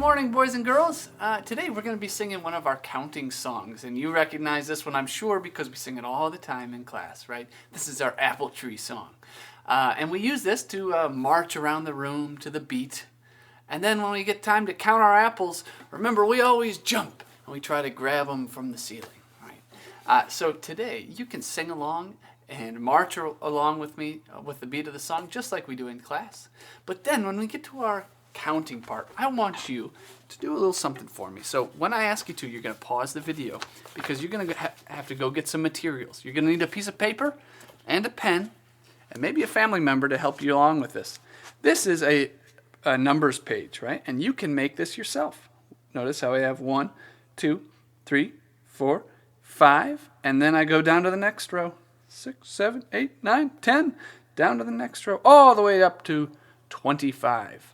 morning, boys and girls. Today we're going to be singing one of our counting songs, and you recognize this one, I'm sure, because we sing it all the time in class, right? This is our apple tree song. And we use this to march around the room to the beat. And then when we get time to count our apples, remember, we always jump, and we try to grab them from the ceiling, right? So today, you can sing along and march along with me with the beat of the song, just like we do in class. But then when we get to our counting part, I want you to do a little something for me. So when I ask you to, you're going to pause the video because you're going to have to go get some materials. You're going to need a piece of paper and a pen and maybe a family member to help you along with this. This is a numbers page, right? And you can make this yourself. Notice how I have 1, 2, 3, 4, 5, and then I go down to the next row. 6, 7, 8, 9, 10, down to the next row, all the way up to 25.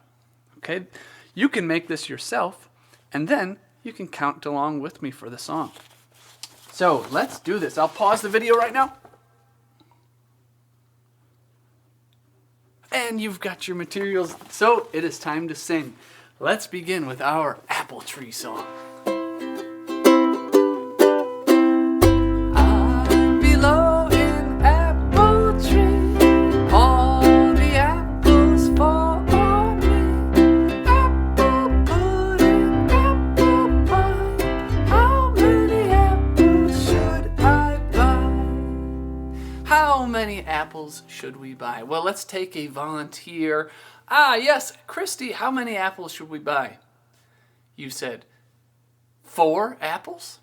Okay, you can make this yourself, and then you can count along with me for the song. So let's do this. I'll pause the video right now. And you've got your materials, so it is time to sing. Let's begin with our apple tree song. How many apples should we buy? Well, let's take a volunteer. Yes, Christy, how many apples should we buy? You said 4 apples?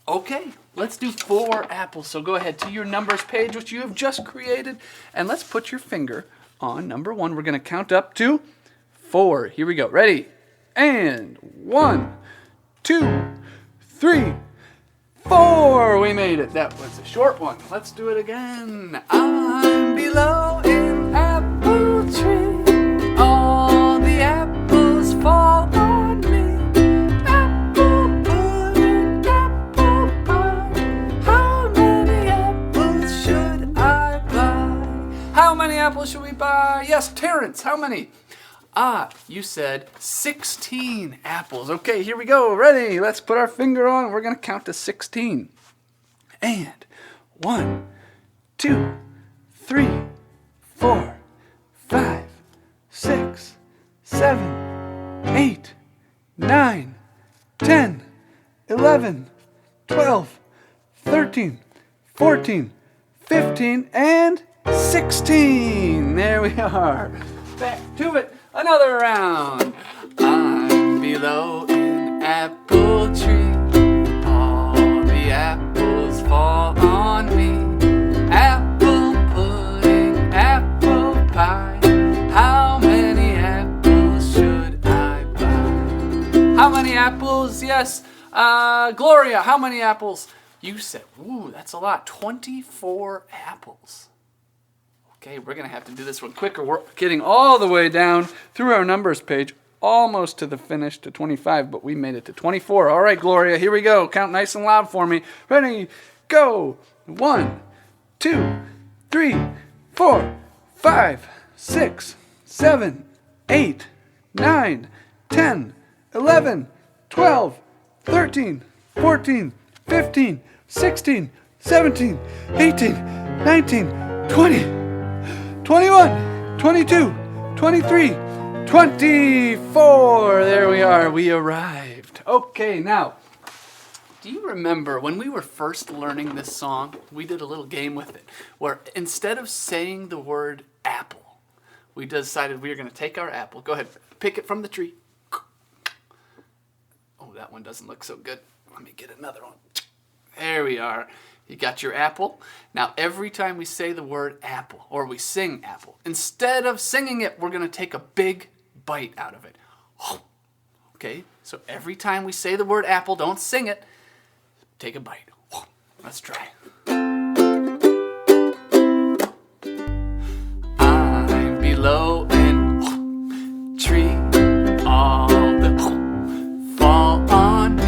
Okay, let's do 4 apples. So go ahead to your numbers page, which you have just created, and let's put your finger on number 1. We're going to count up to 4. Here we go. Ready? And 1, 2, 3, 4. We made it. That was a short one. Let's do it again. I'm below an apple tree. All the apples fall on me. Apple pudding, apple pie. How many apples should I buy? How many apples should we buy? Yes, Terrence, how many? You said 16 apples. Okay, here we go. Ready? Let's put our finger on. We're going to count to 16. And 1, 2, 3, 4, 5, 6, 7, 8, 9, 10, 11, 12, 13, 14, 15, and 16. There we are. Back to it. Another round. I'm below an apple tree. All the apples fall on me. Apple pudding, apple pie. How many apples should I buy? How many apples? Yes. Gloria, how many apples? You said, ooh, that's a lot. 24 apples. Okay, we're going to have to do this one quicker. We're getting all the way down through our numbers page, almost to the finish, to 25, but we made it to 24. All right, Gloria, here we go. Count nice and loud for me. Ready, go. 1, 2, 3, 4, 5, 6, 7, 8, 9, 10, 11, 12, 13, 14, 15, 16, 17, 18, 19, 20. 21, 22, 23, 24. There we are. We arrived. Okay, now, do you remember when we were first learning this song, we did a little game with it, where instead of saying the word apple, we decided we were going to take our apple. Go ahead, pick it from the tree. Oh, that one doesn't look so good. Let me get another one. There we are. You got your apple. Now, every time we say the word apple, or we sing apple, instead of singing it, we're going to take a big bite out of it. Okay, so every time we say the word apple, don't sing it, take a bite. Let's try. I'm below an tree. All the fall on me.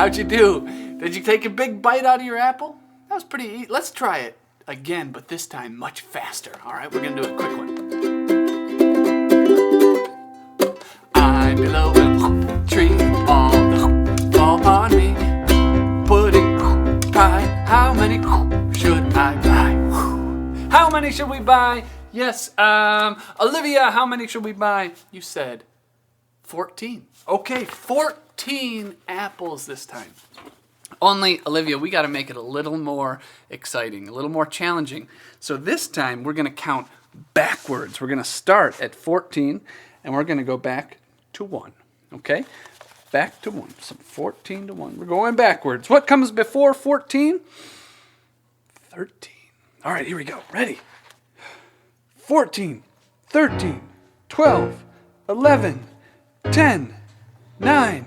How'd you do? Did you take a big bite out of your apple? That was pretty easy. Let's try it again, but this time much faster. All right, we're going to do a quick one. I'm below a tree, all the fall on me. Pudding pie, how many should I buy? How many should we buy? Yes, Olivia, how many should we buy? You said 14. Okay, 14 apples this time. Only, Olivia, we got to make it a little more exciting, a little more challenging. So this time we're going to count backwards. We're going to start at 14 and we're going to go back to 1. Okay? Back to 1. So 14 to 1. We're going backwards. What comes before 14? 13. All right, here we go. Ready? 14, 13, 12, 11, 10, 9,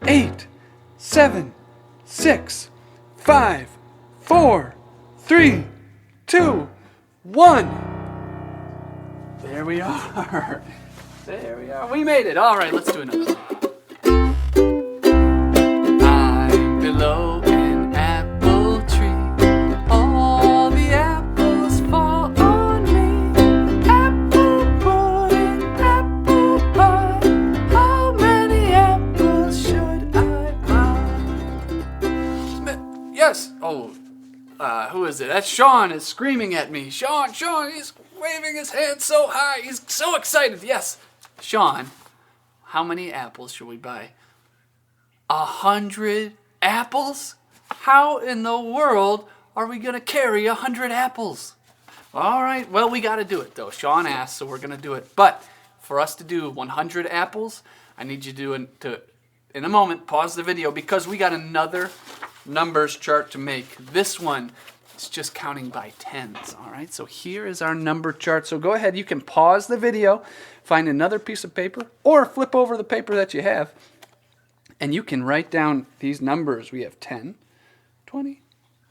8, 7, 6, 5, 4, 3, 2, 1. There we are. There we are. We made it. All right, let's do another one. I'm below an apple tree. All the apples fall on me. Apple pudding, apple pie. How many apples should I buy? Yes. Oh, who is it? That's Sean is screaming at me. Sean, he's waving his hand so high. He's so excited. Yes. Sean, how many apples should we buy? 100 apples? How in the world are we going to carry 100 apples? All right, well, we got to do it, though. Sean asked, so we're going to do it. But for us to do 100 apples, I need you to, in a moment, pause the video because we got another numbers chart to make. This one is just counting by tens, all right? So here is our number chart. So go ahead, you can pause the video, find another piece of paper, or flip over the paper that you have, and you can write down these numbers. We have 10, 20,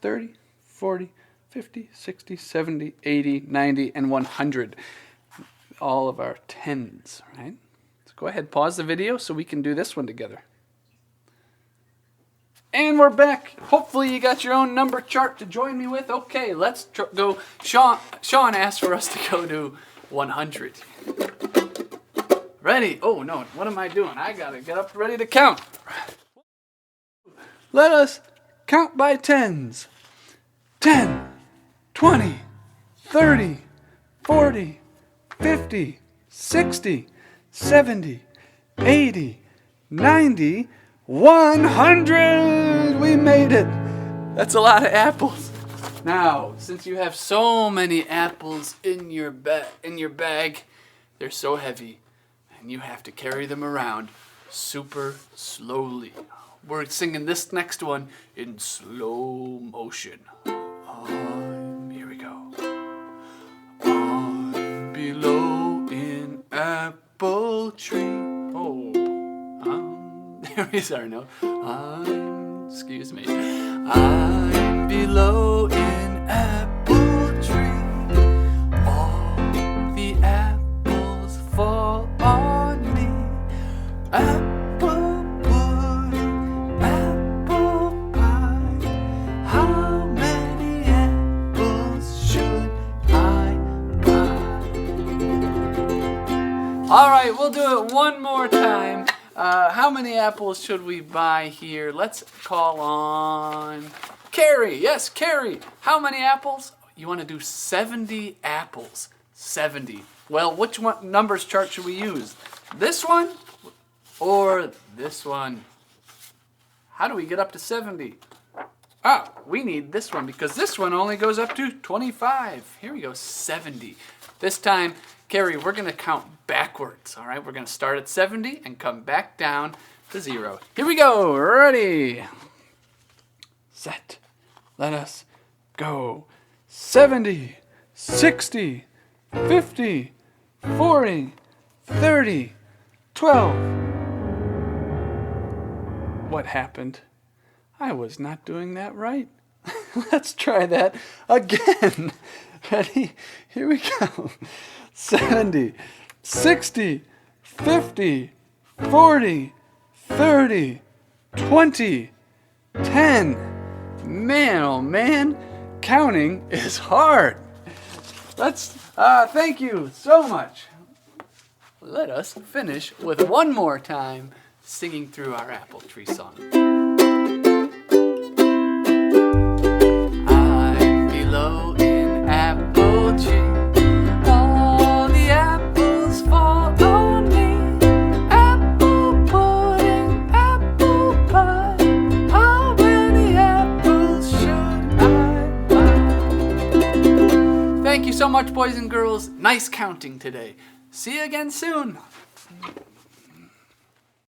30, 40, 50, 60, 70, 80, 90, and 100. All of our tens, right? So go ahead, pause the video so we can do this one together. And we're back. Hopefully you got your own number chart to join me with. Okay, let's go. Sean asked for us to go to 100. Ready? Oh, no. What am I doing? I got to get up ready to count. Let us count by tens. 10, 20, 30, 40, 50, 60, 70, 80, 90, 100! We made it! That's a lot of apples. Now, since you have so many apples in your bag, they're so heavy, and you have to carry them around super slowly. We're singing this next one in slow motion. Here we go. I'm below an apple tree. There is our note. Excuse me. I'm below an apple tree. All the apples fall on me. Apple pudding, apple pie. How many apples should I buy? All right, we'll do it one more time. How many apples should we buy here? Let's call on Carrie. Yes, Carrie. How many apples? You want to do 70 apples. 70. Well, which one numbers chart should we use? This one or this one? How do we get up to 70? Ah, we need this one because this one only goes up to 25. Here we go, 70. This time, Carrie, we're going to count backwards, all right? We're going to start at 70 and come back down to 0. Here we go. Ready. Set. Let us go. 70, 60, 50, 40, 30, 12. What happened? I was not doing that right. Let's try that again. Ready? Here we go. 70, 60, 50, 40, 30, 20, 10, Man, oh man, counting is hard. Thank you so much. Let us finish with one more time singing through our apple tree song. I'm below in apple tree. All the apples fall on me. Apple pudding, apple pie. How many apples should I buy? Thank you so much, boys and girls. Nice counting today. See you again soon.